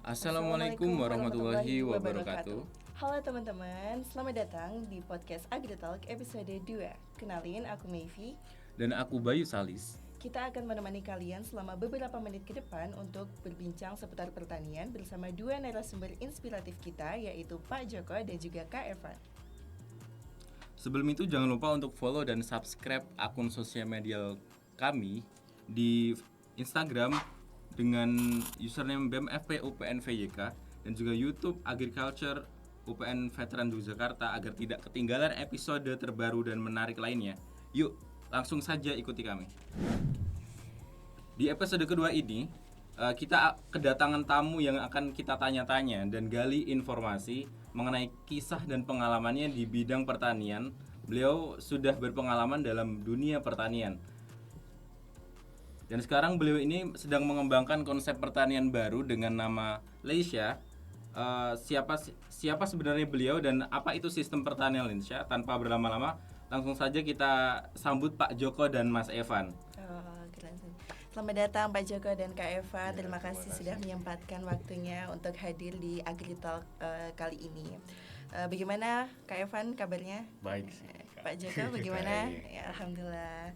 Assalamualaikum warahmatullahi wabarakatuh. Halo teman-teman, selamat datang di podcast AgriTalk episode 2. Kenalin, aku Mayfi. Dan aku Bayu Salis. Kita akan menemani kalian selama beberapa menit ke depan untuk berbincang seputar pertanian bersama dua narasumber inspiratif kita, yaitu Pak Joko dan juga Kak Evan. Sebelum itu jangan lupa untuk follow dan subscribe akun sosial media kami di Instagram dengan username BEMFP-UPN-VYK dan juga YouTube Agriculture UPN Veteran Yogyakarta agar tidak ketinggalan episode terbaru dan menarik lainnya. Yuk, langsung saja ikuti kami. Di episode kedua ini, kita kedatangan tamu yang akan kita tanya-tanya dan gali informasi mengenai kisah dan pengalamannya di bidang pertanian. Beliau sudah berpengalaman dalam dunia pertanian. Dan sekarang beliau ini sedang mengembangkan konsep pertanian baru dengan nama Leisha. Siapa sebenarnya beliau dan apa itu sistem pertanian Leisha? Tanpa berlama-lama, langsung saja kita sambut Pak Joko dan Mas Evan. Keren. Selamat datang Pak Joko dan Kak Eva. Terima kasih sudah menyempatkan waktunya untuk hadir di AgriTalk kali ini. Bagaimana Kak Evan kabarnya? Baik sih, Pak Joko bagaimana? Baik. Ya, alhamdulillah.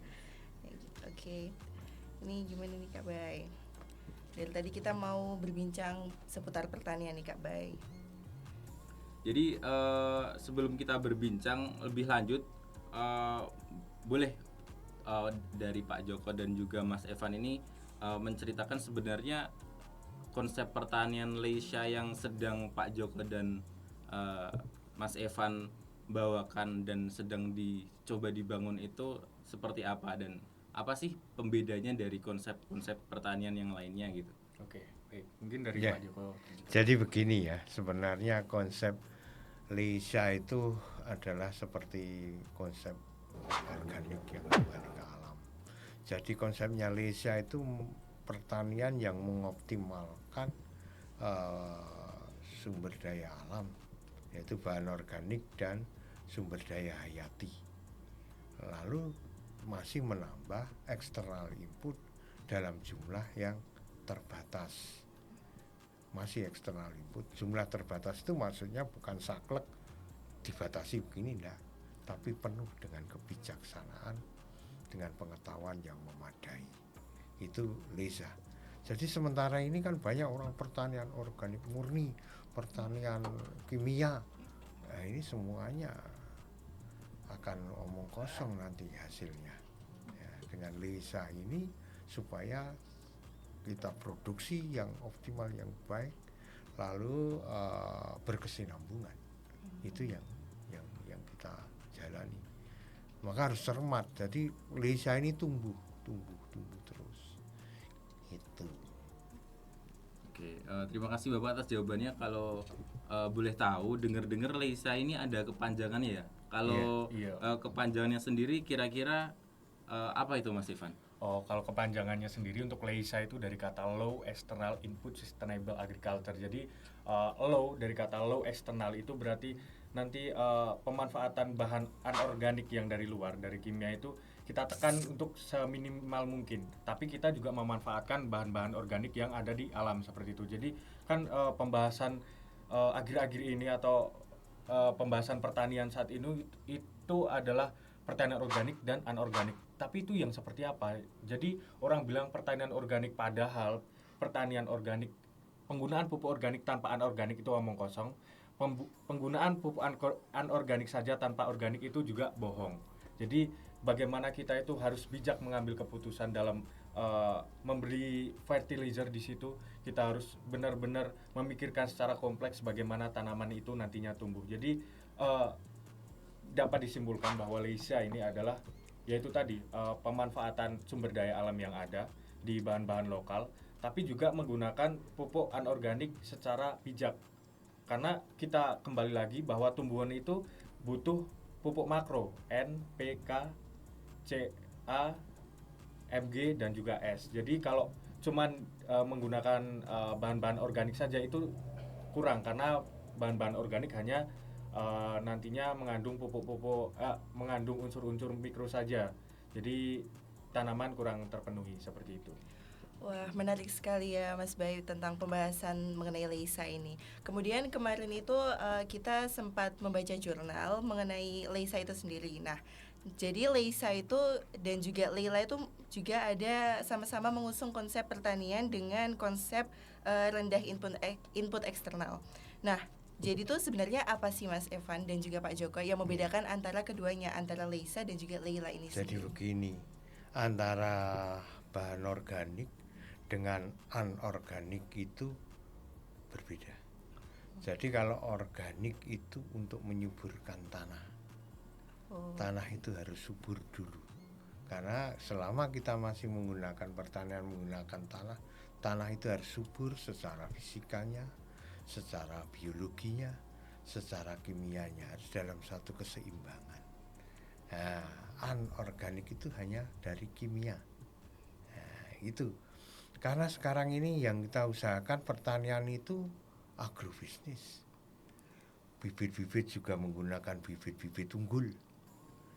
Ya, gitu. Oke. Ini gimana nih Kak Bay? Dari tadi kita mau berbincang seputar pertanian nih Kak Bay. Jadi sebelum kita berbincang lebih lanjut, boleh dari Pak Joko dan juga Mas Evan ini menceritakan sebenarnya konsep pertanian Leisha yang sedang Pak Joko dan Mas Evan bawakan dan sedang dicoba dibangun itu seperti apa dan apa sih pembedanya dari konsep-konsep pertanian yang lainnya gitu? Oke, baik. Mungkin dari Ya. Pak Joko. Jadi begini ya, sebenarnya konsep Leisha itu adalah seperti konsep organik yang kembali ke alam. Jadi konsepnya Leisha itu pertanian yang mengoptimalkan sumber daya alam, yaitu bahan organik dan sumber daya hayati. Lalu masih menambah eksternal input dalam jumlah yang terbatas. Masih eksternal input, jumlah terbatas itu maksudnya bukan saklek dibatasi begini enggak, tapi penuh dengan kebijaksanaan, dengan pengetahuan yang memadai. Itu Leisha. Jadi sementara ini kan banyak orang pertanian organik murni, pertanian kimia. Nah, ini semuanya akan omong kosong nanti hasilnya. Ya, dengan Leisha ini supaya kita produksi yang optimal, yang baik, lalu berkesinambungan. Itu yang kita jalani. Maka harus cermat. Jadi Leisha ini tumbuh terus. Itu. Oke, terima kasih Bapak atas jawabannya. Kalau boleh tahu, dengar-dengar Leisha ini ada kepanjangannya ya. Kalau Iya. kepanjangannya sendiri kira-kira apa itu Mas Ivan? Oh, kalau kepanjangannya sendiri untuk Leisha itu dari kata Low External Input Sustainable Agriculture. Jadi low dari kata low external itu berarti nanti pemanfaatan bahan anorganik yang dari luar, dari kimia itu kita tekan untuk seminimal mungkin. Tapi kita juga memanfaatkan bahan-bahan organik yang ada di alam seperti itu. Jadi kan pembahasan agri-agri ini atau pembahasan pertanian saat ini itu adalah pertanian organik dan anorganik. Tapi itu yang seperti apa? Jadi orang bilang pertanian organik, padahal pertanian organik, penggunaan pupuk organik tanpa anorganik itu omong kosong. Penggunaan pupuk anorganik saja tanpa organik itu juga bohong. Jadi bagaimana kita itu harus bijak mengambil keputusan dalam memberi fertilizer di situ. Kita harus benar-benar memikirkan secara kompleks bagaimana tanaman itu nantinya tumbuh. Jadi dapat disimpulkan bahwa Leisha ini adalah yaitu tadi pemanfaatan sumber daya alam yang ada di bahan-bahan lokal, tapi juga menggunakan pupuk anorganik secara bijak. Karena kita kembali lagi bahwa tumbuhan itu butuh pupuk makro N, P, K, C, A, Mg dan juga S. Jadi kalau cuman menggunakan bahan-bahan organik saja itu kurang, karena bahan-bahan organik hanya nantinya mengandung unsur-unsur mikro saja. Jadi tanaman kurang terpenuhi seperti itu. Wah, menarik sekali ya Mas Bayu tentang pembahasan mengenai Leisa ini. Kemudian kemarin itu kita sempat membaca jurnal mengenai Leisa itu sendiri. Nah, jadi Leisa itu dan juga Leila itu juga ada sama-sama mengusung konsep pertanian dengan konsep rendah input eksternal. Nah, jadi itu sebenarnya apa sih Mas Evan dan juga Pak Joko yang membedakan antara keduanya, antara Leisa dan juga Leila ini Jadi sendiri? begini, antara bahan organik dengan anorganik itu berbeda. Jadi kalau organik itu untuk menyuburkan tanah. Oh, Tanah itu harus subur dulu. Karena selama kita masih menggunakan pertanian menggunakan tanah, tanah itu harus subur secara fisikanya, secara biologinya, secara kimianya, harus dalam satu keseimbangan. Nah, anorganik itu hanya dari kimia. Nah, itu. Karena sekarang ini yang kita usahakan pertanian itu agrobisnis. Bibit-bibit juga menggunakan bibit-bibit unggul,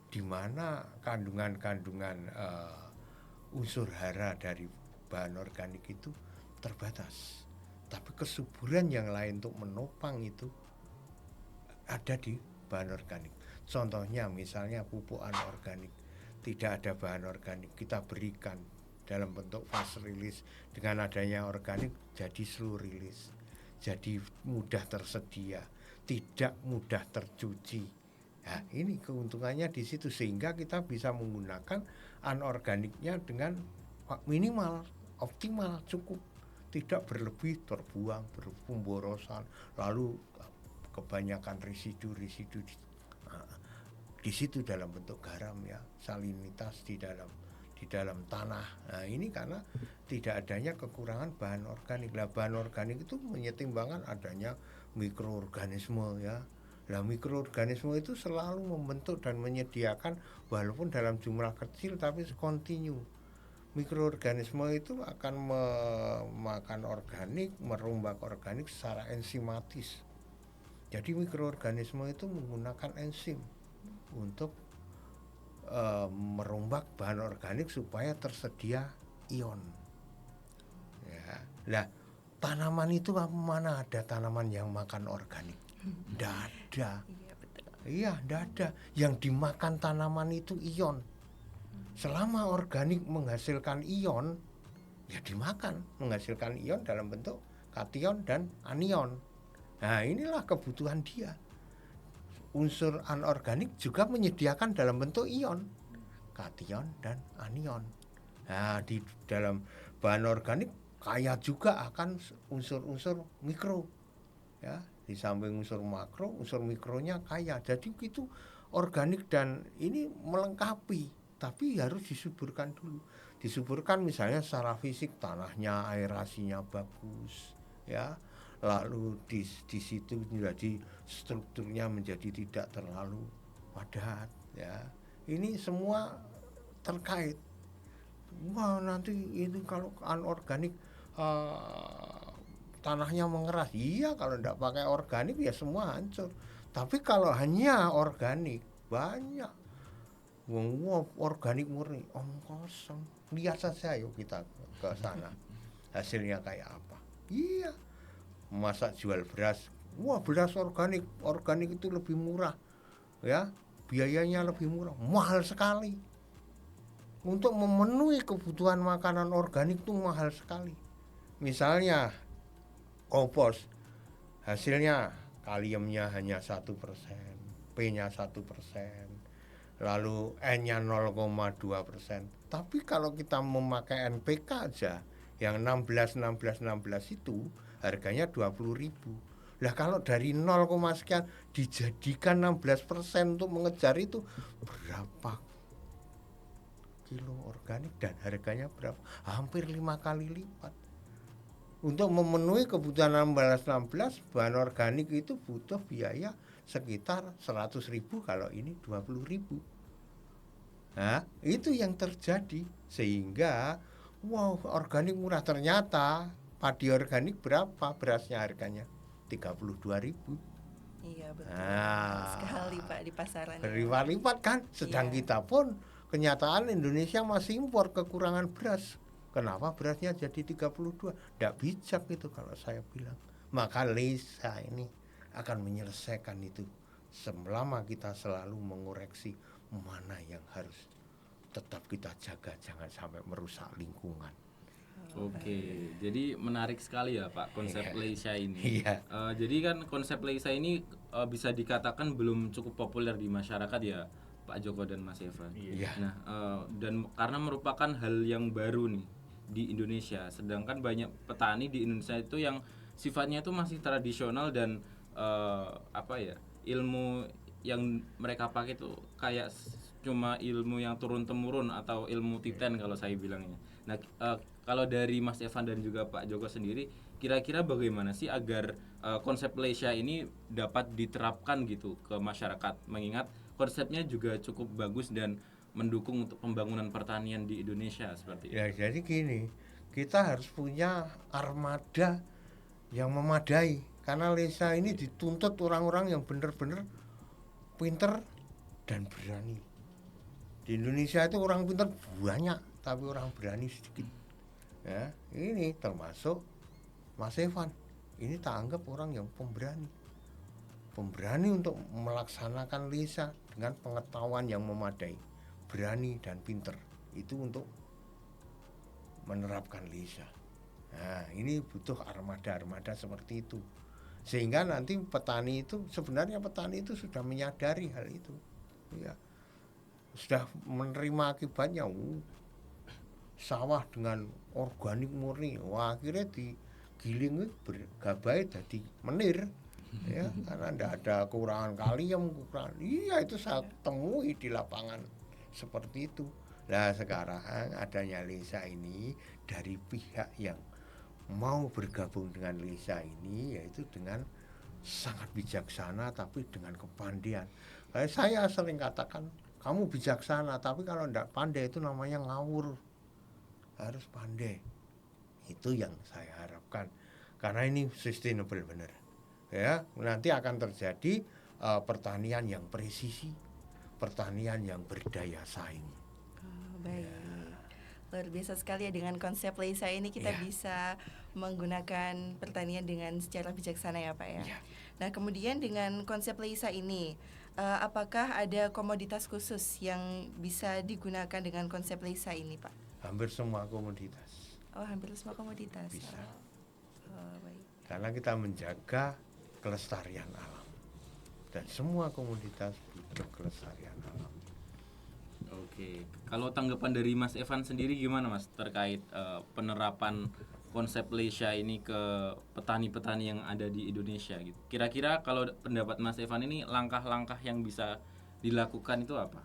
di mana kandungan-kandungan unsur hara dari bahan organik itu terbatas. Tapi kesuburan yang lain untuk menopang itu ada di bahan organik. Contohnya misalnya pupuk anorganik, tidak ada bahan organik, kita berikan dalam bentuk fast release. Dengan adanya organik jadi slow release, jadi mudah tersedia, tidak mudah tercuci. Nah, ini keuntungannya di situ, sehingga kita bisa menggunakan anorganiknya dengan minimal, optimal, cukup, tidak berlebih terbuang, berpemborosan, lalu kebanyakan residu-residu di situ dalam bentuk garam ya, salinitas di dalam tanah. Nah, ini karena tidak adanya kekurangan bahan organik. Lah bahan organik itu menyetimbangkan adanya mikroorganisme ya. Lah mikroorganisme itu selalu membentuk dan menyediakan walaupun dalam jumlah kecil tapi kontinu. Mikroorganisme itu akan memakan organik, merombak organik secara enzimatis. Jadi mikroorganisme itu menggunakan enzim untuk merombak bahan organik supaya tersedia ion. Ya. Nah, tanaman itu mana ada tanaman yang makan organik? Tidak ada. iya betul. Iya, tidak ada. Yang dimakan tanaman itu ion. Selama organik menghasilkan ion, ya dimakan, menghasilkan ion dalam bentuk kation dan anion. Nah, inilah kebutuhan dia. Unsur anorganik juga menyediakan dalam bentuk ion, kation dan anion. Nah, di dalam bahan organik kaya juga akan unsur-unsur mikro. Ya, di samping unsur makro, unsur mikronya kaya. Jadi itu organik dan ini melengkapi, tapi harus disuburkan dulu. Disuburkan misalnya secara fisik, tanahnya aerasinya bagus, ya. Lalu di situ menjadi strukturnya menjadi tidak terlalu padat ya. Ini semua terkait. Wah, nanti ini kalau anorganik tanahnya mengeras. Iya, kalau tidak pakai organik ya semua hancur. Tapi kalau hanya organik banyak. Wah, organik murni kosong. Lihat saja yuk kita ke sana. Hasilnya kayak apa? Iya. Masa jual beras, wah beras organik itu lebih murah ya, biayanya lebih murah, mahal sekali. Untuk memenuhi kebutuhan makanan organik itu mahal sekali. Misalnya kompos, hasilnya kaliumnya hanya 1%, P-nya 1%, lalu N-nya 0,2%. Tapi kalau kita memakai NPK aja yang 16 itu harganya 20.000. Lah kalau dari 0, sekian dijadikan 16% untuk mengejar itu, berapa kilo organik dan harganya berapa? Hampir 5 kali lipat. Untuk memenuhi kebutuhan 16 bahan organik itu butuh biaya sekitar 100.000, kalau ini 20.000. Nah, itu yang terjadi sehingga wow, organik murah. Ternyata padi organik berapa berasnya harganya? 32.000. Iya betul. Nah, Sekali Pak di pasaran. berlipat-lipat kan. Sedang Iya. kita pun kenyataan Indonesia masih impor, kekurangan beras Kenapa berasnya jadi 32? Tidak bijak itu kalau saya bilang. Maka Lesa ini akan menyelesaikan itu selama kita selalu mengoreksi mana yang harus tetap kita jaga, jangan sampai merusak lingkungan. Oke, jadi menarik sekali ya Pak konsep Iya. Leisha ini. Iya. Jadi kan konsep Leisha ini bisa dikatakan belum cukup populer di masyarakat ya Pak Joko dan Mas Evan. Iya. Nah, dan karena merupakan hal yang baru nih di Indonesia, sedangkan banyak petani di Indonesia itu yang sifatnya itu masih tradisional dan apa ya, ilmu yang mereka pakai itu kayak cuma ilmu yang turun temurun atau ilmu titen kalau saya bilangnya. Nah, kalau dari Mas Evan dan juga Pak Joko sendiri, kira-kira bagaimana sih agar konsep Leisha ini dapat diterapkan gitu ke masyarakat, mengingat konsepnya juga cukup bagus dan mendukung untuk pembangunan pertanian di Indonesia seperti itu. Ya, jadi gini, kita harus punya armada yang memadai karena Lesa ini dituntut orang-orang yang benar-benar pinter dan berani. Di Indonesia itu orang pinter banyak, tapi orang berani sedikit. Ya, ini termasuk Mas Evan. Ini tak anggap orang yang pemberani. Pemberani untuk melaksanakan Lesa dengan pengetahuan yang memadai, berani dan pinter. Itu untuk menerapkan Lesa. Nah, ini butuh armada-armada seperti itu. Sehingga nanti petani itu, sebenarnya petani itu sudah menyadari hal itu. Ya, sudah menerima akibatnya. Sawah dengan organik murni, wah akhirnya digiling bergabai jadi menir. Ya, karena tidak ada kurangan kalium, kurangan. Iya, itu saya temui di lapangan seperti itu. Nah, sekarang adanya Lesa ini dari pihak yang mau bergabung dengan Lesa ini, yaitu dengan sangat bijaksana tapi dengan kepandaian. Saya sering katakan, kamu bijaksana tapi kalau tidak pandai itu namanya ngawur. Harus pandai. Itu yang saya harapkan. Karena ini sustainable benar. Ya, nanti akan terjadi pertanian yang presisi, pertanian yang berdaya saing. Baik. Luar biasa sekali ya, dengan konsep Lesa ini kita Iya. bisa menggunakan pertanian dengan secara bijaksana ya Pak ya. Iya. Nah, kemudian dengan konsep Lesa ini, apakah ada komoditas khusus yang bisa digunakan dengan konsep Lesa ini Pak? Hampir semua komoditas Oh, hampir semua komoditas. bisa. Oh, baik. Karena kita menjaga kelestarian alam. Dan semua komoditas butuh kelestarian alam. Oke, kalau tanggapan dari Mas Evan sendiri gimana Mas terkait penerapan konsep Leisha ini ke petani-petani yang ada di Indonesia gitu. Kira-kira kalau pendapat Mas Evan ini langkah-langkah yang bisa dilakukan itu apa?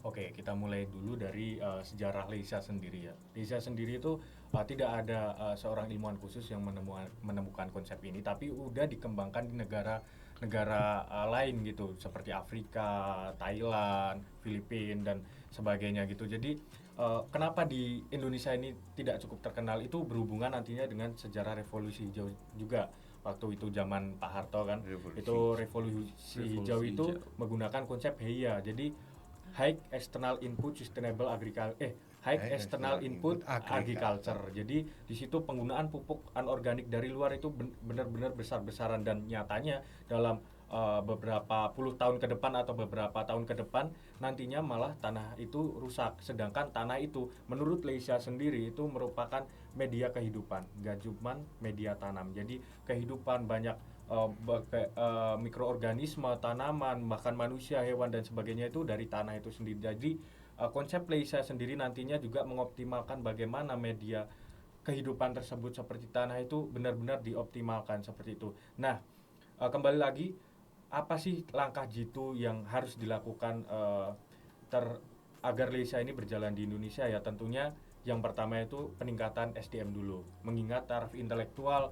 Oke, kita mulai dulu dari sejarah Leisha sendiri ya. Leisha sendiri itu tidak ada seorang ilmuwan khusus yang menemukan konsep ini, tapi udah dikembangkan di negara lain gitu, seperti Afrika, Thailand, Filipina dan sebagainya gitu. Jadi kenapa di Indonesia ini tidak cukup terkenal itu berhubungan nantinya dengan sejarah revolusi hijau juga. Waktu itu zaman Pak Harto kan, revolusi hijau itu menggunakan konsep HEIA. Jadi High External Input Sustainable Agriculture Agriculture. Jadi di situ penggunaan pupuk anorganik dari luar itu benar-benar besar-besaran, dan nyatanya dalam beberapa puluh tahun ke depan atau beberapa tahun ke depan nantinya malah tanah itu rusak, sedangkan tanah itu menurut Leisha sendiri itu merupakan media kehidupan, gak cuma media tanam. Jadi kehidupan banyak mikroorganisme, tanaman, bahkan manusia, hewan dan sebagainya itu dari tanah itu sendiri. Jadi konsep Leisha sendiri nantinya juga mengoptimalkan bagaimana media kehidupan tersebut seperti tanah itu benar-benar dioptimalkan seperti itu. Nah, kembali lagi, apa sih langkah jitu yang harus dilakukan agar Leisha ini berjalan di Indonesia? Ya tentunya yang pertama itu peningkatan SDM dulu. Mengingat taraf intelektual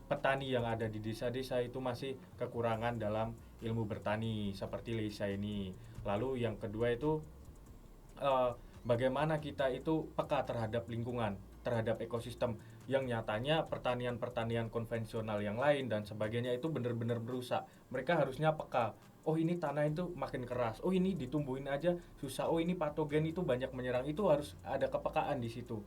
petani yang ada di desa-desa itu masih kekurangan dalam ilmu bertani seperti Leisha ini. Lalu yang kedua itu bagaimana kita itu peka terhadap lingkungan, terhadap ekosistem yang nyatanya pertanian-pertanian konvensional yang lain dan sebagainya itu benar-benar berusak. Mereka harusnya peka. Oh, ini tanah itu makin keras. Oh, ini ditumbuhin aja susah. Oh, ini patogen itu banyak menyerang. Itu harus ada kepekaan di situ.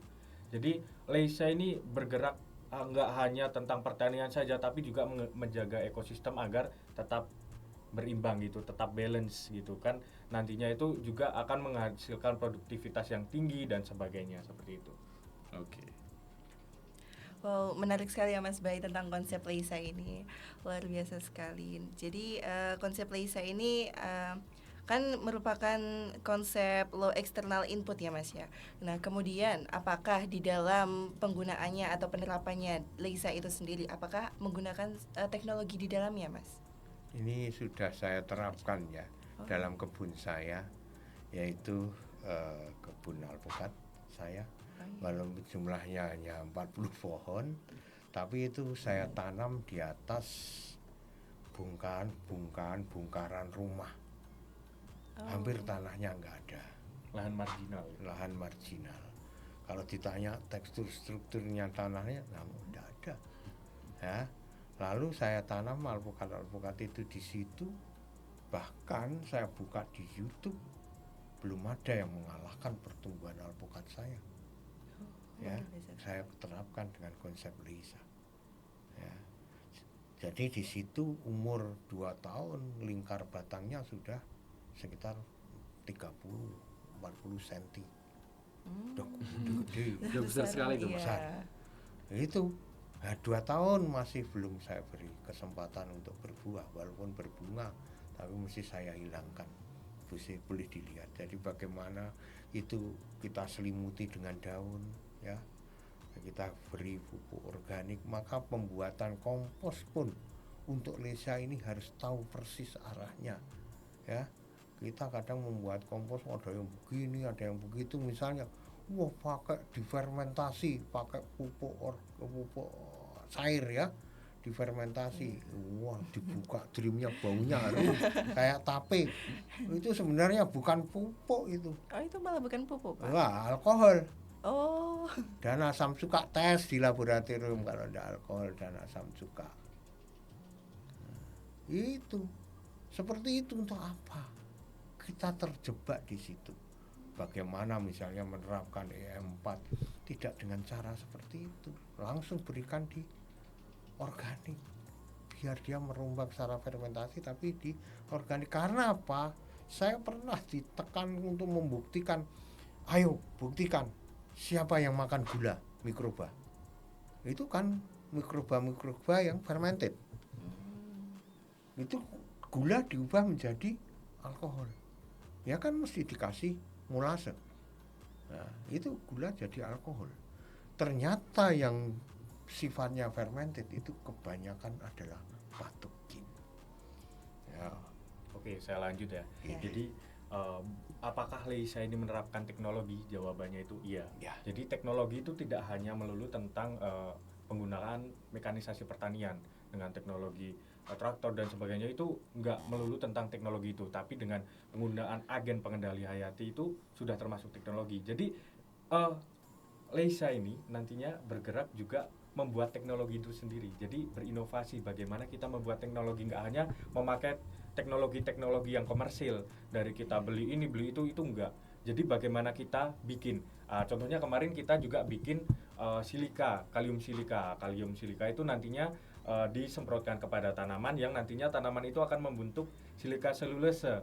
Jadi Leisa ini bergerak nggak hanya tentang pertanian saja, tapi juga menjaga ekosistem agar tetap berimbang gitu, tetap balance gitu kan. Nantinya itu juga akan menghasilkan produktivitas yang tinggi dan sebagainya seperti itu. Oke. Wow, menarik sekali ya Mas Bay tentang konsep Leisa ini. Luar biasa sekali. Jadi konsep Leisa ini kan merupakan konsep low external input ya Mas ya. Nah, kemudian apakah di dalam penggunaannya atau penerapannya Leisa itu sendiri apakah menggunakan teknologi di dalamnya Mas? Ini sudah saya terapkan ya dalam kebun saya, yaitu kebun alpukat saya. Walaupun jumlahnya hanya 40 pohon, tapi itu saya tanam di atas bongkaran rumah. Hampir tanahnya nggak ada, Lahan marginal. lahan marginal. Kalau ditanya tekstur strukturnya tanahnya, namun nggak ada. Ya. Lalu saya tanam alpukat itu di situ. Bahkan saya buka di YouTube, belum ada yang mengalahkan pertumbuhan alpukat saya. Ya, saya terapkan dengan konsep Leisa. Ya. Jadi di situ umur 2 tahun lingkar batangnya sudah sekitar 30-40 cm. Udah gede-gede. Udah besar sekali tuh, Mas. Besar. Itu 2 tahun masih belum saya beri kesempatan untuk berbuah, walaupun berbunga, tapi mesti saya hilangkan. Boleh dilihat. Jadi bagaimana itu kita selimuti dengan daun, ya. Kita beri pupuk organik, maka pembuatan kompos pun untuk Leisa ini harus tahu persis arahnya, ya. Kita kadang membuat kompos ada yang begini, ada yang begitu, misalnya wah pakai difermentasi, pakai pupuk cair ya, difermentasi, wah dibuka drumnya baunya harum kayak tape. Itu sebenarnya bukan pupuk itu, Oh, itu malah bukan pupuk, Pak. wah alkohol Oh. dan asam cuka. Tes di laboratorium kalau ada alkohol dan asam cuka. Itu seperti itu. Untuk apa kita terjebak di situ? Bagaimana misalnya menerapkan EM4 tidak dengan cara seperti itu, langsung berikan di organik biar dia merombak secara fermentasi tapi di organik. Karena apa? Saya pernah ditekan untuk membuktikan, ayo buktikan siapa yang makan gula mikroba. Itu kan mikroba yang fermented. Itu gula diubah menjadi alkohol. Ya kan mesti dikasih molase. Nah, itu gula jadi alkohol. Ternyata yang sifatnya fermented itu kebanyakan adalah patogen. Ya. Oke, saya lanjut ya. Ya. Jadi apakah Leisa ini menerapkan teknologi? Jawabannya itu iya. Ya. Jadi teknologi itu tidak hanya melulu tentang penggunaan mekanisasi pertanian dengan teknologi traktor dan sebagainya, itu nggak melulu tentang teknologi itu, tapi dengan penggunaan agen pengendali hayati itu sudah termasuk teknologi. Jadi Leisa ini nantinya bergerak juga membuat teknologi itu sendiri. Jadi berinovasi bagaimana kita membuat teknologi, nggak hanya memakai teknologi-teknologi yang komersil dari kita beli ini beli itu enggak. Jadi bagaimana kita bikin, contohnya kemarin kita juga bikin silika, kalium silika itu nantinya disemprotkan kepada tanaman yang nantinya tanaman itu akan membentuk silika selulose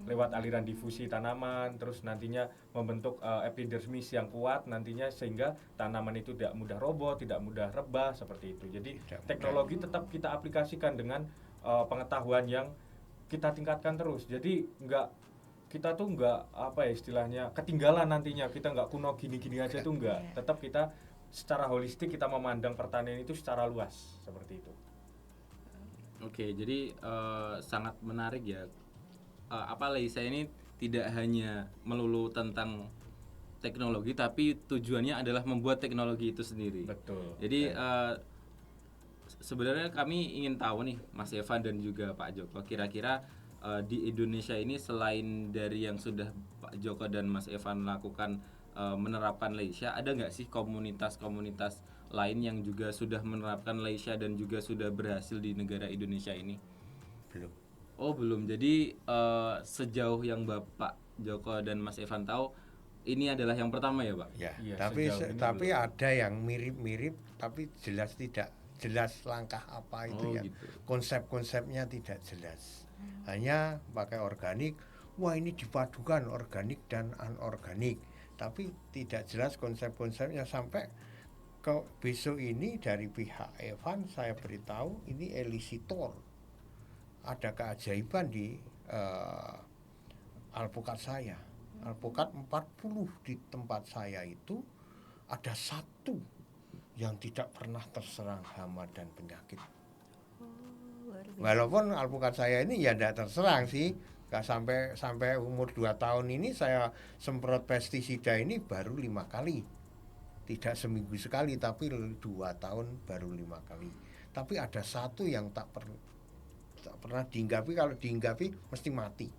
lewat aliran difusi tanaman, terus nantinya membentuk epidermis yang kuat nantinya sehingga tanaman itu tidak mudah roboh, tidak mudah rebah seperti itu. Jadi teknologi tetap kita aplikasikan dengan pengetahuan yang kita tingkatkan terus. Jadi kita tuh nggak apa ya istilahnya ketinggalan nantinya, kita nggak kuno gini-gini aja tuh nggak. Tetap kita secara holistik kita memandang pertanian itu secara luas seperti itu. Oke, jadi sangat menarik ya. Leisa ini tidak hanya melulu tentang teknologi, tapi tujuannya adalah membuat teknologi itu sendiri. Betul. Jadi sebenarnya kami ingin tahu nih, Mas Evan dan juga Pak Joko, kira-kira di Indonesia ini selain dari yang sudah Pak Joko dan Mas Evan lakukan menerapkan Leisa, ada nggak sih komunitas-komunitas lain yang juga sudah menerapkan Leisa dan juga sudah berhasil di negara Indonesia ini? Belum. Oh belum. Jadi sejauh yang Bapak Joko dan Mas Evan tahu, ini adalah yang pertama ya Pak? Ya, Iya, tapi sejauh ini tapi ada yang mirip-mirip tapi jelas tidak jelas langkah apa itu Oh, ya. gitu. Konsep-konsepnya tidak jelas. Hanya pakai organik. Wah, ini dipadukan organik dan anorganik. Tapi tidak jelas konsep-konsepnya sampai ke besok ini dari pihak Evan saya beritahu ini elisitor. Ada keajaiban di alpukat saya. Alpukat 40 di tempat saya itu ada satu yang tidak pernah terserang hama dan penyakit. Luar biasa. Walaupun alpukat saya ini ya tidak terserang sih. Nggak sampai umur 2 tahun ini saya semprot pestisida ini baru 5 kali. Tidak seminggu sekali tapi 2 tahun baru 5 kali. Tapi ada satu yang tak pernah dihinggapi, kalau dihinggapi mesti mati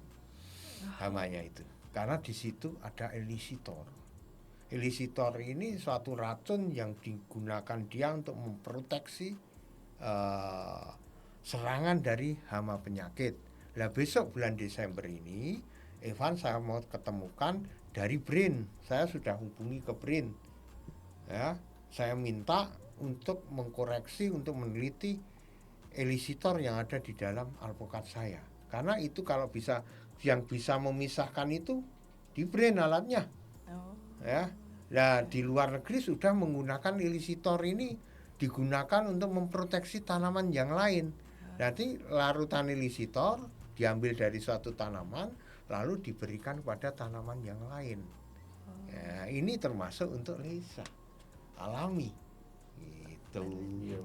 hamanya itu. Karena di situ ada elisitor. Elisitor ini suatu racun yang digunakan dia untuk memproteksi serangan dari hama penyakit. Nah besok bulan Desember ini Evan saya mau ketemukan dari BRIN. Saya sudah hubungi ke BRIN. Ya, saya minta untuk mengkoreksi, untuk meneliti elisitor yang ada di dalam alpukat saya. Karena itu kalau bisa, yang bisa memisahkan itu di BRIN alatnya. Oh. Ya. Nah, di luar negeri sudah menggunakan elisitor ini digunakan untuk memproteksi tanaman yang lain. Nanti larutan elisitor diambil dari suatu tanaman lalu diberikan kepada tanaman yang lain. Ya, ini termasuk untuk lisa alami. Gitu.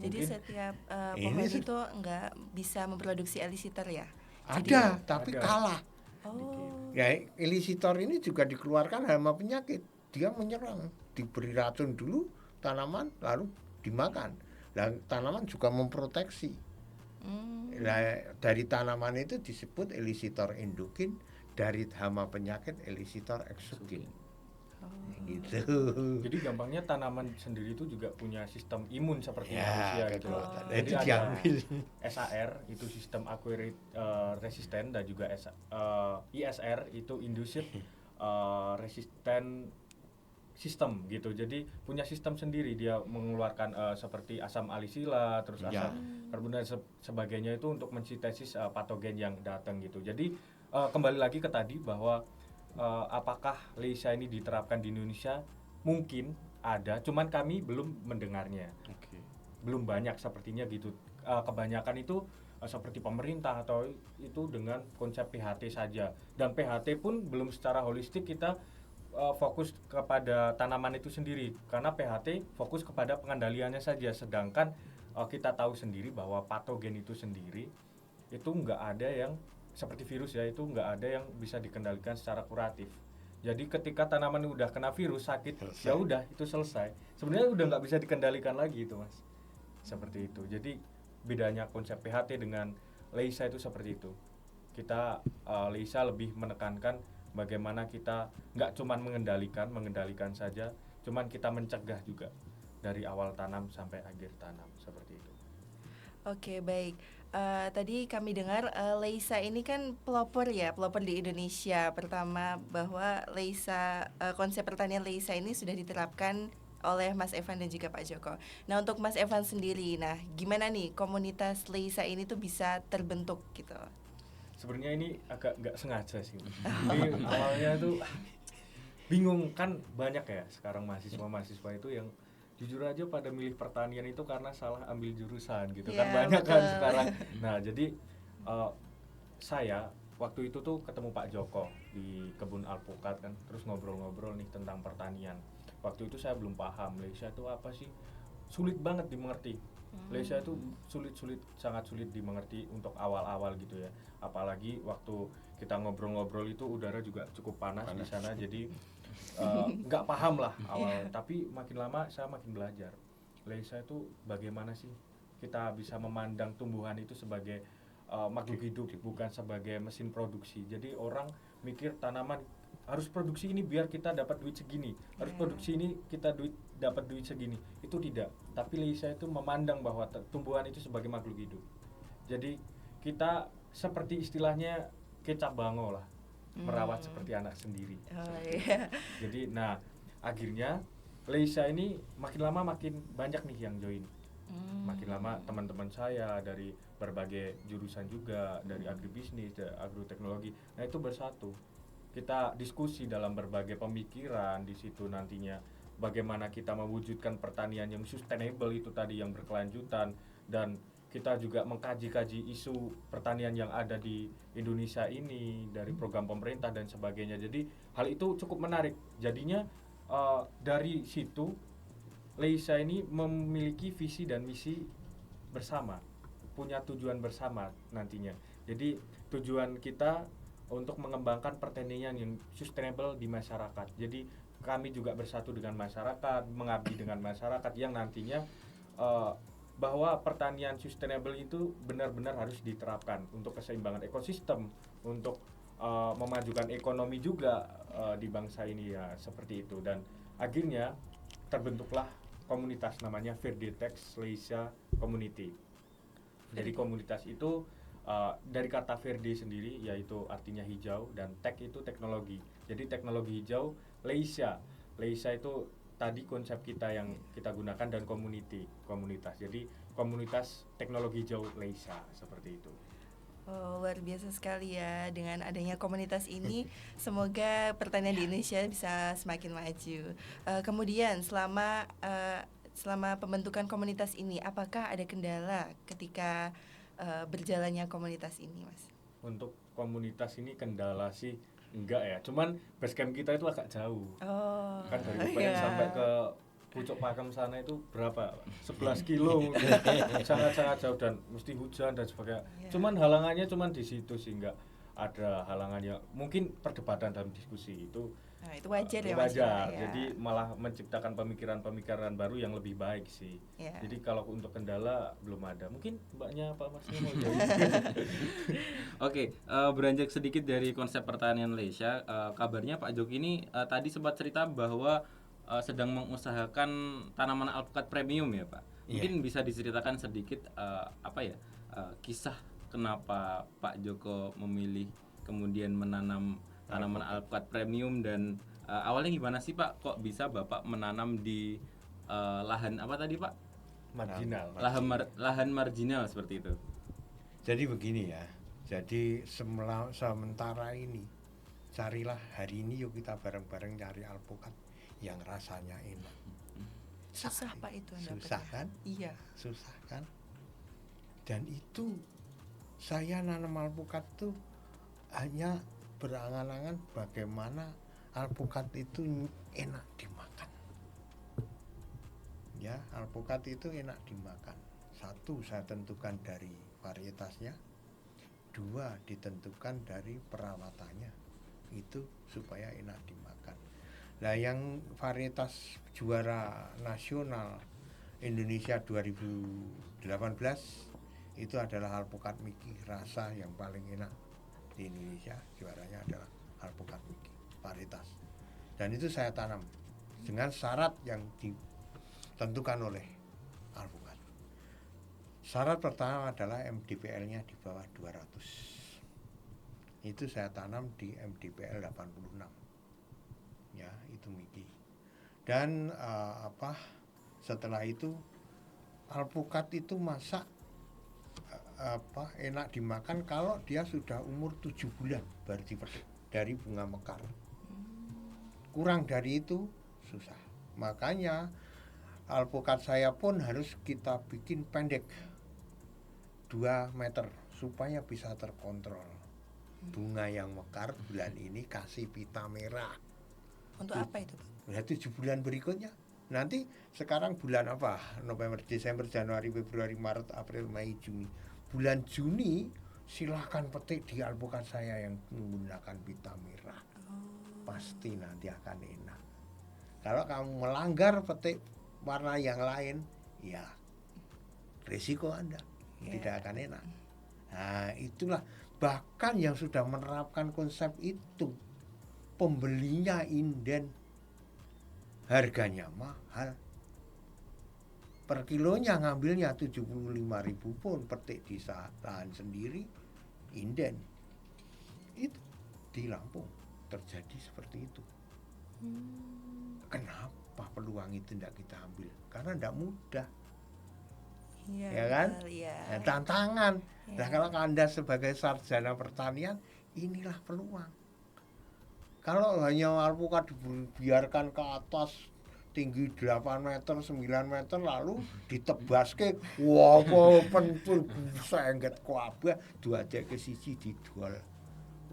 Jadi Mungkin setiap ini pohon sed- itu nggak bisa memproduksi elisitor ya? Ada, tapi ada. kalah. Oh. Ya, elisitor ini juga dikeluarkan hama penyakit. Dia menyerang, diberi racun dulu tanaman lalu dimakan. Dan tanaman juga memproteksi. Nah, dari tanaman itu disebut elisitor endokin, dari hama penyakit elisitor eksogen. Gitu. Jadi gampangnya tanaman sendiri itu juga punya sistem imun seperti Ya, manusia gitu. kekuatan. Jadi Itu ada diambil. SAR itu sistem acquired resistant dan juga ISR itu induced resistant sistem gitu. Jadi punya sistem sendiri, dia mengeluarkan seperti asam alisila, terus Ya. asam karbon dan sebagainya itu untuk mensintesis patogen yang datang gitu. Jadi kembali lagi ke tadi bahwa apakah Leisa ini diterapkan di Indonesia? Mungkin ada, cuman kami belum mendengarnya. Oke. Belum banyak sepertinya gitu. Kebanyakan itu seperti pemerintah atau itu dengan konsep PHT saja. Dan PHT pun belum secara holistik kita fokus kepada tanaman itu sendiri. Karena PHT fokus kepada pengendaliannya saja. Sedangkan kita tahu sendiri bahwa patogen itu sendiri itu nggak ada yang seperti virus ya, itu nggak ada yang bisa dikendalikan secara kuratif. Jadi ketika tanaman udah kena virus sakit, Selesai. ya udah itu selesai. Sebenarnya udah nggak bisa dikendalikan lagi itu mas. Seperti itu. Jadi bedanya konsep PHT dengan Leisa itu seperti itu. Kita Leisa lebih menekankan bagaimana kita nggak cuman mengendalikan saja, cuman kita mencegah juga dari awal tanam sampai akhir tanam seperti itu. Oke, baik. Tadi kami dengar Leisa ini kan pelopor di Indonesia pertama, bahwa Leisa, konsep pertanian Leisa ini sudah diterapkan oleh Mas Evan dan juga Pak Joko. Nah, untuk Mas Evan sendiri, nah gimana nih komunitas Leisa ini tuh bisa terbentuk gitu? Sebenarnya ini agak nggak sengaja sih. Jadi awalnya tuh bingung, kan banyak ya sekarang mahasiswa itu yang jujur aja pada milih pertanian itu karena salah ambil jurusan gitu kan, Iya, banyak kan betul. sekarang. Nah jadi saya waktu itu tuh ketemu Pak Joko di kebun alpukat kan, terus ngobrol-ngobrol nih tentang pertanian. Waktu itu saya belum paham Leisa itu apa sih, sulit banget dimengerti. Leisa itu sangat sulit dimengerti untuk awal-awal gitu ya. Apalagi waktu kita ngobrol-ngobrol itu udara juga cukup panas di sana, jadi nggak paham lah awal. Tapi makin lama saya makin belajar. Leisa itu bagaimana sih kita bisa memandang tumbuhan itu sebagai makhluk hidup, bukan sebagai mesin produksi. Jadi orang mikir tanaman harus produksi ini biar kita dapat duit segini, harus produksi ini kita dapat duit segini. Itu tidak. Tapi Leisa itu memandang bahwa tumbuhan itu sebagai makhluk hidup. Jadi kita seperti istilahnya kecap bango lah. merawat seperti anak sendiri. Oh Seperti itu. iya. Jadi nah akhirnya Leisa ini makin lama makin banyak nih yang join. Makin lama teman-teman saya dari berbagai jurusan juga, dari agribisnis, dari agroteknologi, nah itu bersatu. Kita diskusi dalam berbagai pemikiran di situ nantinya bagaimana kita mewujudkan pertanian yang sustainable itu tadi, yang berkelanjutan, dan kita juga mengkaji-kaji isu pertanian yang ada di Indonesia ini dari program pemerintah dan sebagainya. Jadi hal itu cukup menarik. Jadinya dari situ Leisa ini memiliki visi dan misi bersama, punya tujuan bersama nantinya. Jadi tujuan kita untuk mengembangkan pertanian yang sustainable di masyarakat. Jadi kami juga bersatu dengan masyarakat, mengabdi dengan masyarakat yang nantinya bahwa pertanian sustainable itu benar-benar harus diterapkan untuk keseimbangan ekosistem, untuk memajukan ekonomi juga di bangsa ini, ya seperti itu. Dan akhirnya terbentuklah komunitas namanya Verdetex Leisa Community. Jadi komunitas itu dari kata verde sendiri, yaitu artinya hijau, dan tech itu teknologi. Jadi teknologi hijau, Leisa itu tadi konsep kita yang kita gunakan, dan komunitas. Jadi komunitas teknologi hijau Leisa, seperti itu. Oh, luar biasa sekali ya, dengan adanya komunitas ini semoga pertanian di Indonesia bisa semakin maju. Kemudian selama pembentukan komunitas ini, apakah ada kendala ketika berjalannya komunitas ini, Mas? Untuk komunitas ini kendala sih enggak ya, cuman basecamp kita itu agak jauh. Oh, Kan dari UPN iya. sampai ke pucuk Pakem sana itu berapa? 11 kilo. Sangat-sangat jauh dan mesti hujan dan sebagainya. Iya. Cuman halangannya cuman di situ sih, enggak ada halangannya. Mungkin perdebatan dalam diskusi itu Nah, itu wajar ya, Mas? wajar. Ya. Jadi malah menciptakan pemikiran-pemikiran baru yang lebih baik sih. Ya. Jadi kalau untuk kendala belum ada. Mungkin mbaknya Pak Masnya mau jawab. Oke, beranjak sedikit dari konsep pertanian Leisa, kabarnya Pak Joki ini tadi sempat cerita bahwa sedang mengusahakan tanaman alpukat premium ya Pak. Mungkin bisa diceritakan sedikit kisah kenapa Pak Joko memilih kemudian menanam tanaman alpukat premium, dan awalnya gimana sih Pak, kok bisa Bapak menanam di lahan apa tadi Pak? Marginal. Lahan marginal seperti itu. Jadi begini ya, jadi sementara ini carilah hari ini, yuk kita bareng-bareng cari alpukat yang rasanya enak. Susah Pak itu Susah dapatnya. kan? Iya. Susah kan? Dan itu saya nanam alpukat tuh hanya berangan-angan bagaimana alpukat itu enak dimakan. Ya, alpukat itu enak dimakan. Satu, saya tentukan dari varietasnya. Dua, ditentukan dari perawatannya. Itu supaya enak dimakan. Nah, yang varietas juara nasional Indonesia 2018 itu adalah alpukat Miki, rasa yang paling enak di Indonesia. Juaranya adalah alpukat Miki varietas. Dan itu saya tanam dengan syarat yang ditentukan oleh alpukat. Syarat pertama adalah MDPL-nya di bawah 200. Itu saya tanam di MDPL 86. Ya, itu Miki. Dan setelah itu alpukat itu masak enak dimakan kalau dia sudah umur 7 bulan baru dipetik dari bunga mekar. Kurang dari itu susah. Makanya alpukat saya pun harus kita bikin pendek 2 meter supaya bisa terkontrol. Bunga yang mekar bulan ini kasih pita merah. Untuk apa itu Pak? Nah, 7 bulan berikutnya. Nanti sekarang bulan apa? November, Desember, Januari, Februari, Maret, April, Mei, Juni. Bulan Juni silahkan petik di alpukat saya yang menggunakan pita merah. Pasti nanti akan enak. Kalau kamu melanggar petik warna yang lain, ya risiko Anda tidak akan enak. Nah, itulah bahkan yang sudah menerapkan konsep itu pembelinya inden, harganya mahal. Per kilonya ngambilnya 75.000 pun petik di lahan sendiri inden. Itu di Lampung terjadi seperti itu. Kenapa peluang itu tidak kita ambil? Karena tidak mudah, Iya, ya kan? betul, iya. Ya, tantangan. Iya. Nah, kalau Anda sebagai sarjana pertanian, inilah peluang. Kalau hanya alpukat dibiarkan ke atas tinggi 8 meter, 9 meter lalu ditebaske, wah pentul sengget kuabah, dua ke siji dijual.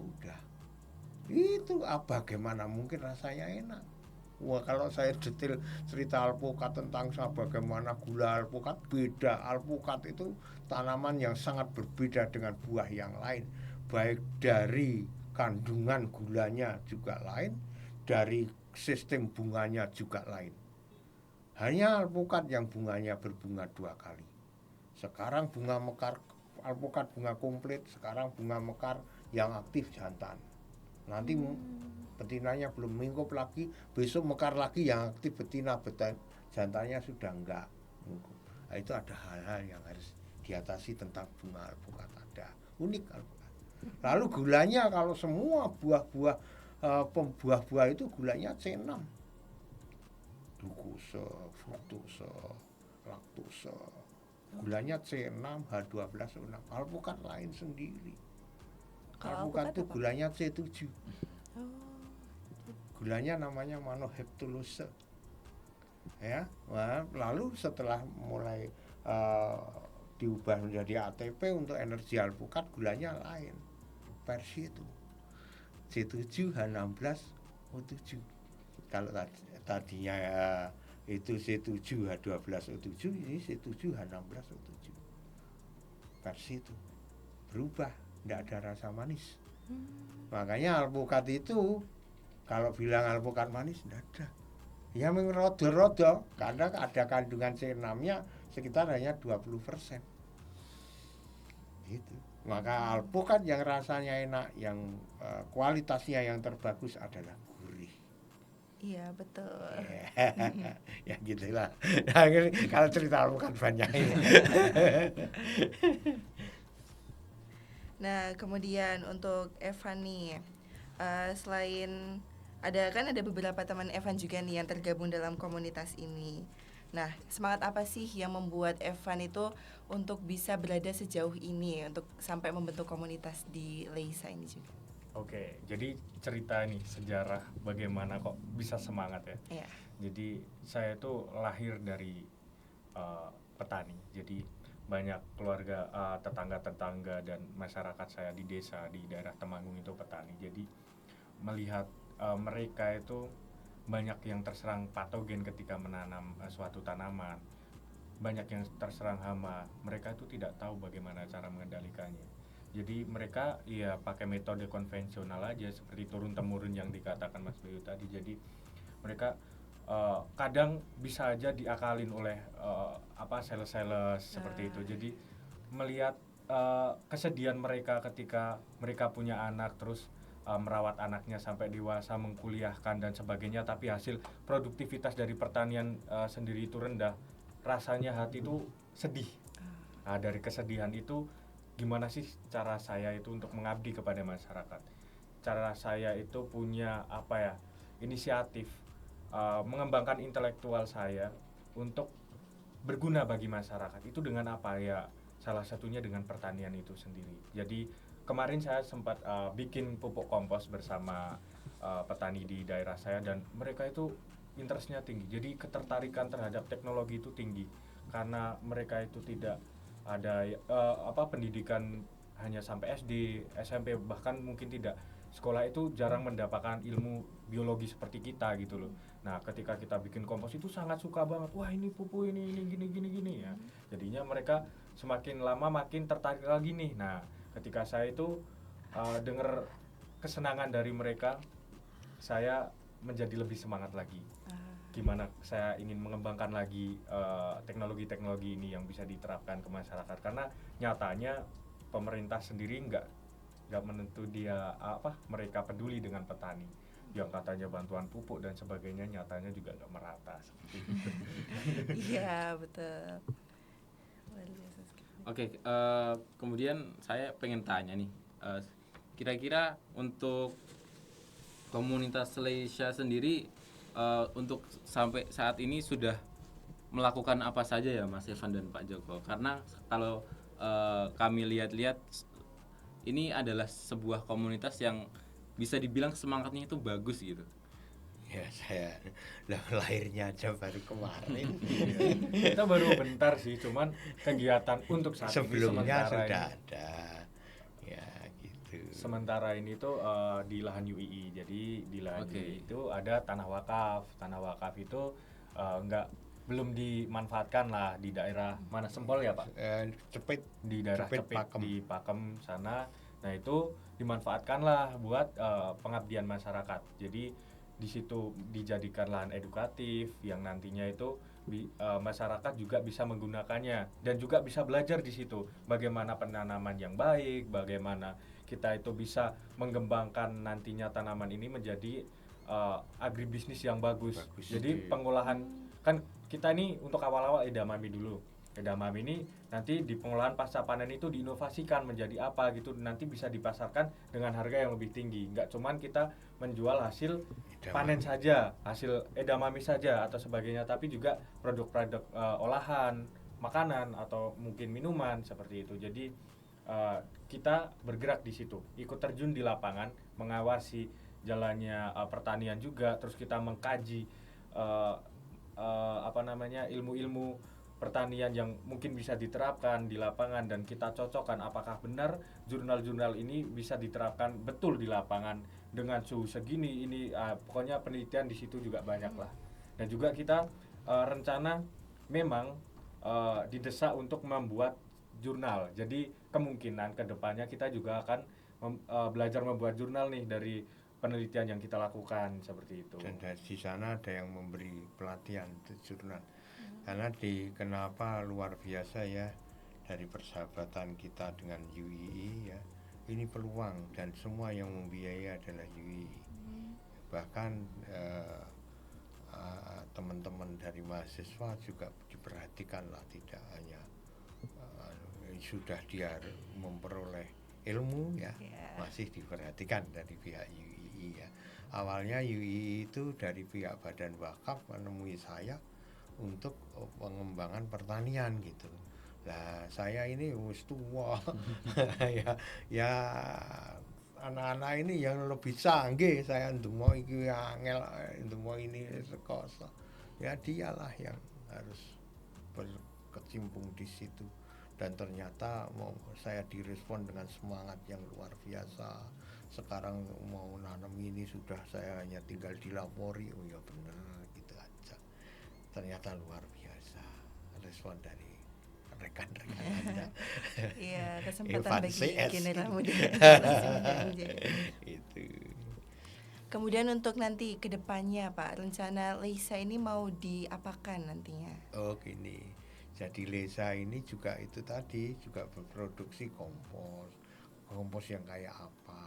Udah. Itu bagaimana mungkin rasanya enak. Wah, kalau saya detail cerita alpukat tentang bagaimana gula alpukat, beda. Alpukat itu tanaman yang sangat berbeda dengan buah yang lain. Baik dari kandungan gulanya juga lain, dari sistem bunganya juga lain. Hanya alpukat yang bunganya berbunga 2 kali. Sekarang bunga mekar, alpukat bunga komplit, sekarang bunga mekar yang aktif jantan. Nanti betinanya belum minggup lagi, besok mekar lagi yang aktif betina, jantannya sudah enggak minggup. Nah, itu ada hal-hal yang harus diatasi tentang bunga alpukat, ada unik alpukat. Lalu gulanya, kalau semua buah-buah buah-buah itu gulanya C6, glukosa, fruktose, laktose, gulanya C6, H12O6. Alpukat lain sendiri. Kalau Alpukat itu apa? gulanya C7. Oh, Gulanya namanya monoheptulose. Ya, nah, lalu setelah mulai diubah menjadi ATP untuk energi alpukat, gulanya lain. Versi itu C7 H16O7. Kalau tadinya itu C7 H12O7, ini C7 H16O7. Versi itu berubah, tidak ada rasa manis. Makanya alpukat itu, kalau bilang alpukat manis, tidak ada. Ya mengerodo-rodo, karena ada kandungan C6-nya sekitar hanya 20%. Gitu. Maka alpukat yang rasanya enak, yang kualitasnya yang terbagus adalah gurih. iya, betul. Ya gitulah. Nah, kalau cerita alpukat banyak ini. Nah, kemudian untuk Evan nih, selain ada beberapa teman Evan juga nih yang tergabung dalam komunitas ini. Nah, semangat apa sih yang membuat Evan itu untuk bisa berada sejauh ini untuk sampai membentuk komunitas di Leisa ini juga? Oke, jadi cerita nih sejarah bagaimana kok bisa semangat ya. Iya. Jadi saya itu lahir dari petani. Jadi banyak keluarga, tetangga-tetangga dan masyarakat saya di desa di daerah Temanggung itu petani. Jadi melihat mereka itu banyak yang terserang patogen ketika menanam suatu tanaman, banyak yang terserang hama. Mereka itu tidak tahu bagaimana cara mengendalikannya. Jadi mereka ya pakai metode konvensional aja, seperti turun temurun yang dikatakan Mas Bayu tadi. Jadi mereka kadang bisa aja diakalin oleh sales-sales seperti itu. Jadi melihat kesedihan mereka ketika mereka punya anak, terus merawat anaknya sampai dewasa, mengkuliahkan dan sebagainya, tapi hasil produktivitas dari pertanian sendiri itu rendah, rasanya hati itu sedih. Nah, dari kesedihan itu, gimana sih cara saya itu untuk mengabdi kepada masyarakat? Cara saya itu punya inisiatif mengembangkan intelektual saya untuk berguna bagi masyarakat. Itu dengan apa ya? Salah satunya dengan pertanian itu sendiri. Jadi kemarin saya sempat bikin pupuk kompos bersama petani di daerah saya, dan mereka itu interestnya tinggi. Jadi ketertarikan terhadap teknologi itu tinggi karena mereka itu tidak ada pendidikan hanya sampai SD, SMP, bahkan mungkin tidak. Sekolah itu jarang mendapatkan ilmu biologi seperti kita gitu loh. Nah, ketika kita bikin kompos itu sangat suka banget. Wah, ini pupuk ini gini ya. Jadinya mereka semakin lama makin tertarik lagi nih. Nah, ketika saya itu dengar kesenangan dari mereka, saya menjadi lebih semangat lagi. Gimana saya ingin mengembangkan lagi teknologi-teknologi ini yang bisa diterapkan ke masyarakat, karena nyatanya pemerintah sendiri nggak menentu mereka peduli dengan petani. Yang katanya bantuan pupuk dan sebagainya, nyatanya juga nggak merata seperti itu. Iya, betul. Luar biasa sekali. Oke, kemudian saya pengen tanya nih, Kira-kira untuk komunitas Leisha sendiri untuk sampai saat ini sudah melakukan apa saja ya Mas Evan dan Pak Joko? Karena kalau kami lihat-lihat ini adalah sebuah komunitas yang bisa dibilang semangatnya itu bagus gitu. Ya saya lahirnya aja baru kemarin. Kita baru bentar sih, cuman kegiatan untuk saat Sebelumnya ini sudah ini, ada. Ya gitu. sementara ini tuh di lahan UII. Jadi di lahan Oke. UII itu ada tanah wakaf. Tanah wakaf itu belum dimanfaatkan lah di daerah mana, Sempol ya Pak? Cepet Di daerah Cepit, Cepit, Pakem. di Pakem sana. Nah itu dimanfaatkanlah buat pengabdian masyarakat. Jadi di situ dijadikan lahan edukatif yang nantinya itu masyarakat juga bisa menggunakannya dan juga bisa belajar di situ bagaimana penanaman yang baik, bagaimana kita itu bisa mengembangkan nantinya tanaman ini menjadi agribisnis yang bagus. Bagus. Jadi pengolahan, kan kita ini untuk awal-awal edamame dulu. Edamame ini nanti di pengolahan pasca panen itu diinovasikan menjadi apa gitu, nanti bisa dipasarkan dengan harga yang lebih tinggi. Nggak cuman kita menjual hasil Edamame. panen saja, hasil edamame saja atau sebagainya, tapi juga produk-produk olahan, makanan atau mungkin minuman seperti itu. Jadi kita bergerak di situ, ikut terjun di lapangan, mengawasi jalannya pertanian juga, terus kita mengkaji ilmu-ilmu pertanian yang mungkin bisa diterapkan di lapangan, dan kita cocokkan apakah benar jurnal-jurnal ini bisa diterapkan betul di lapangan dengan suhu segini. Ini pokoknya penelitian di situ juga banyak lah. Dan juga kita rencana memang didesak untuk membuat jurnal. Jadi kemungkinan kedepannya kita juga akan belajar membuat jurnal nih dari penelitian yang kita lakukan seperti itu. Dan di sana ada yang memberi pelatihan jurnal. Karena kenapa luar biasa ya, dari persahabatan kita dengan UII ya, ini peluang dan semua yang membiayai adalah UII. Bahkan teman-teman dari mahasiswa juga diperhatikan lah, tidak hanya sudah dia memperoleh ilmu ya, masih diperhatikan dari pihak UII ya. Awalnya UII itu dari pihak Badan Wakaf menemui saya untuk pengembangan pertanian gitu. Lah saya ini wis tua. ya anak-anak ini yang lebih canggih, saya ndemo iki angel, ndemo ini rekoso. Ya dialah yang harus berkecimpung di situ. Dan ternyata saya direspon dengan semangat yang luar biasa. Sekarang mau nanam ini sudah saya hanya tinggal dilapori, oh ya benar gitu aja. Ternyata luar biasa respon dari rekan-rekan Anda. Iya, kesempatan bagi CS. generasi muda. Itu. Kemudian untuk nanti kedepannya Pak, rencana Leisa ini mau diapakan nantinya? Oh gini, jadi Leisa ini juga itu tadi juga berproduksi kompos yang kayak apa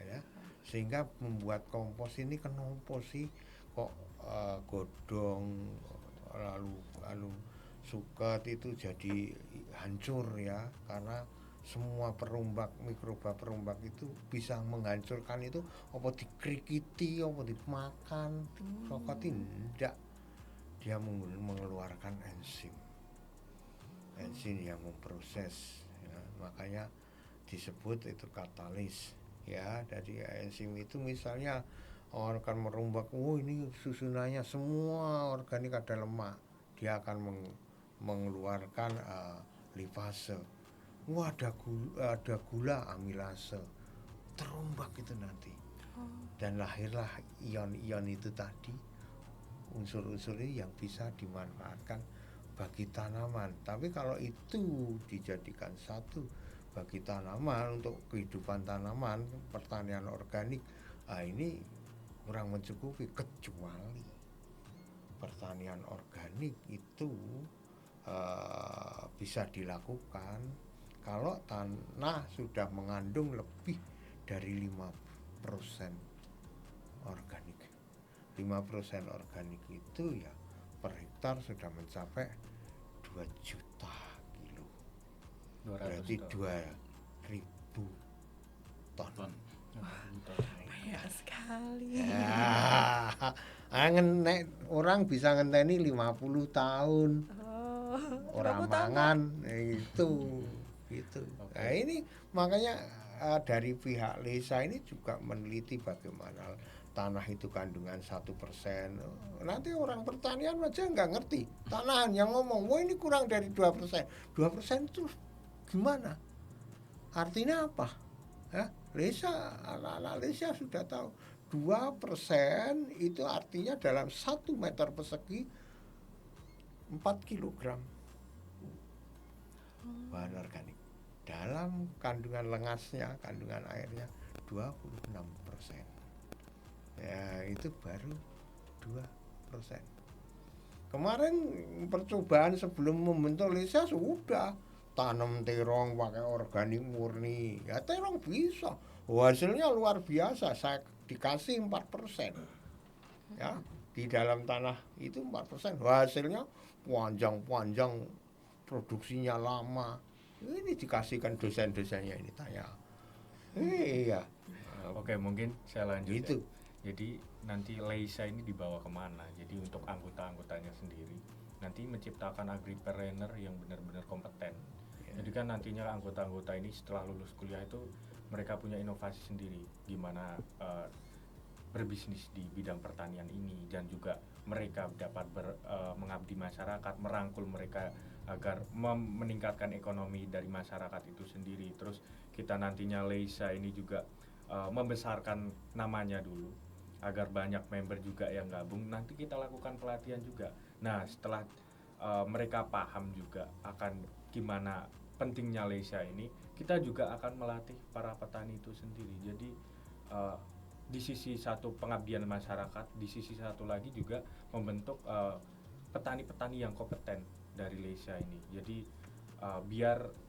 ya, sehingga membuat kompos ini kenapa sih kok godong lalu suket itu jadi hancur ya, karena semua mikroba perumbak itu bisa menghancurkan itu, apa dikrikiti, apa dimakan, suket tidak, dia mengeluarkan enzim yang memproses ya, makanya disebut itu katalis ya. Dari enzim itu misalnya akan merombak, ini susunannya semua organik ada lemak, dia akan mengeluarkan lipase. Ada gula amilase, terombak itu nanti. Dan lahirlah ion-ion itu tadi, unsur-unsur ini yang bisa dimanfaatkan bagi tanaman. Tapi kalau itu dijadikan satu bagi tanaman untuk kehidupan tanaman, pertanian organik, ini kurang mencukupi, kecuali pertanian organik itu bisa dilakukan kalau tanah sudah mengandung lebih dari 5% organik. 5% organik itu ya per hektar sudah mencapai 2 juta kilo. Berarti 2.000 ton. Ton. Banyak sekali. Ya, orang bisa ngenteni 50 tahun. Oh, Orang 50 tahun, Pak. mangan itu gitu. Oke. Nah, ini makanya dari pihak Lesa ini juga meneliti bagaimana tanah itu kandungan 1%. Nanti orang pertanian aja nggak ngerti. Tanahan yang ngomong, wah ini kurang dari 2%. 2% itu gimana? Artinya apa? Ya, Lesa, anak-anak Lesa sudah tahu 2% itu artinya dalam 1 meter persegi 4 kilogram bahan organik. Dalam kandungan lengasnya, kandungan airnya 26%. Ya, itu baru 2%. Kemarin percobaan sebelum membentuk Lesa sudah tanam terong pakai organik murni. Ya terong bisa. Hasilnya luar biasa. Saya dikasih 4%. Ya, di dalam tanah itu 4%. Hasilnya panjang-panjang, produksinya lama. Ini dikasihkan dosen-dosennya ini tanya. Iya. Oke, mungkin saya lanjut Gitu. ya. Jadi nanti Leisa ini dibawa kemana? Jadi untuk anggota-anggotanya sendiri nanti menciptakan agripreneur yang benar-benar kompeten. Jadi kan nantinya anggota-anggota ini setelah lulus kuliah itu mereka punya inovasi sendiri, gimana berbisnis di bidang pertanian ini, dan juga mereka dapat mengabdi masyarakat, merangkul mereka agar meningkatkan ekonomi dari masyarakat itu sendiri. Terus kita nantinya Leisa ini juga membesarkan namanya dulu agar banyak member juga yang gabung. Nanti kita lakukan pelatihan juga. Nah, setelah mereka paham juga akan gimana pentingnya Leisa ini, kita juga akan melatih para petani itu sendiri. Jadi di sisi satu pengabdian masyarakat, di sisi satu lagi juga membentuk petani-petani yang kompeten dari Leisa ini. Jadi biar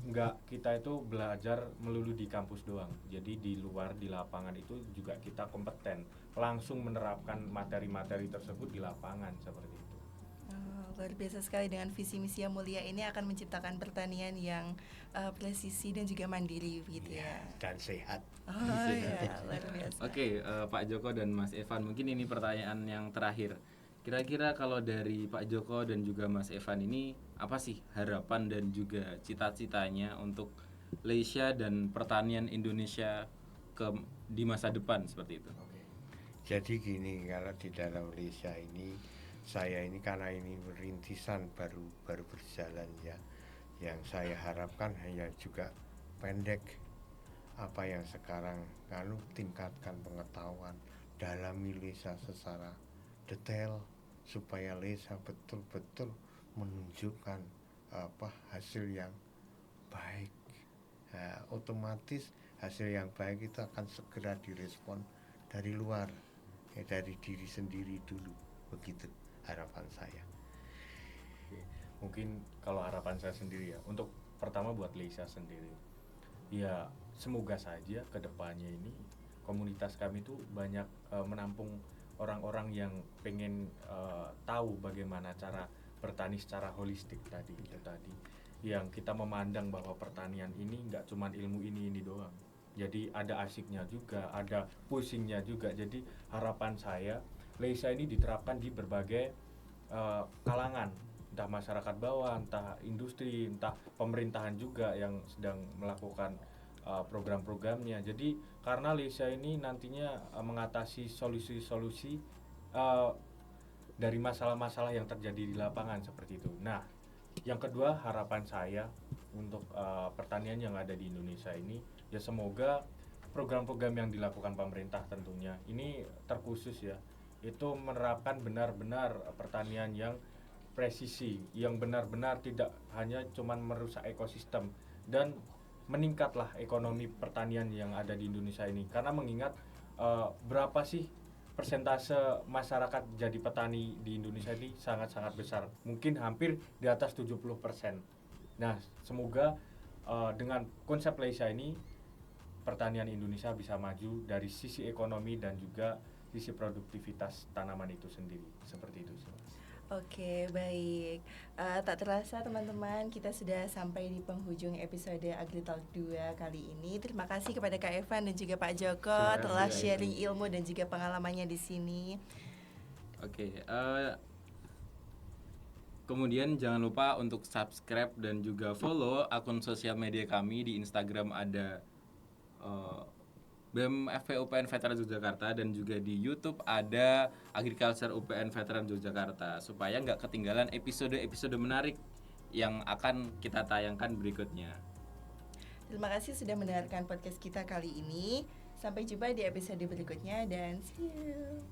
nggak kita itu belajar melulu di kampus doang. Jadi di luar, di lapangan itu juga kita kompeten, langsung menerapkan materi-materi tersebut di lapangan seperti itu. Luar biasa sekali. Dengan visi misi yang mulia ini akan menciptakan pertanian yang presisi dan juga mandiri begitu ya. Dan sehat. Oh iya, luar biasa. Oke, Pak Joko dan Mas Evan, mungkin ini pertanyaan yang terakhir. Kira-kira kalau dari Pak Joko dan juga Mas Evan ini apa sih harapan dan juga cita-citanya untuk Leisa dan pertanian Indonesia di masa depan seperti itu? Jadi gini, kalau di dalam Lesa ini, saya ini karena ini rintisan baru berjalan ya. Yang saya harapkan hanya juga pendek. Apa yang sekarang tingkatkan pengetahuan, dalami Lesa secara detail supaya Lesa betul-betul menunjukkan hasil yang baik. Nah, otomatis hasil yang baik itu akan segera direspon dari luar, dari diri sendiri dulu. Begitu harapan saya. Mungkin kalau harapan saya sendiri ya, untuk pertama buat Leisa sendiri, ya semoga saja kedepannya ini komunitas kami itu banyak menampung orang-orang yang pengen tahu bagaimana cara bertani secara holistik tadi, itu tadi yang kita memandang bahwa pertanian ini nggak cuma ilmu ini doang. Jadi ada asiknya juga, ada pusingnya juga. Jadi harapan saya Leisa ini diterapkan di berbagai kalangan, entah masyarakat bawah, entah industri, entah pemerintahan juga yang sedang melakukan program-programnya. Jadi karena Leisa ini nantinya mengatasi solusi-solusi dari masalah-masalah yang terjadi di lapangan seperti itu. Nah, yang kedua harapan saya untuk pertanian yang ada di Indonesia ini, ya semoga program-program yang dilakukan pemerintah tentunya ini terkhusus ya, itu menerapkan benar-benar pertanian yang presisi, yang benar-benar tidak hanya cuman merusak ekosistem, dan meningkatlah ekonomi pertanian yang ada di Indonesia ini. Karena mengingat berapa sih persentase masyarakat jadi petani di Indonesia ini sangat-sangat besar, mungkin hampir di atas 70%. Nah, semoga dengan konsep Leisa ini pertanian Indonesia bisa maju dari sisi ekonomi dan juga sisi produktivitas tanaman itu sendiri, seperti itu. Oke, baik. Tak terasa teman-teman, kita sudah sampai di penghujung episode AgriTalk 2 kali ini. Terima kasih kepada Kak Evan dan juga Pak Joko Terima kasih, telah Kak sharing ilmu dan juga pengalamannya di sini. Oke, kemudian jangan lupa untuk subscribe dan juga follow akun sosial media kami. Di Instagram ada BEM FP UPN Veteran Yogyakarta, dan juga di YouTube ada Agriculture UPN Veteran Yogyakarta, supaya nggak ketinggalan episode-episode menarik yang akan kita tayangkan berikutnya. Terima kasih sudah mendengarkan podcast kita kali ini. Sampai jumpa di episode berikutnya dan see you.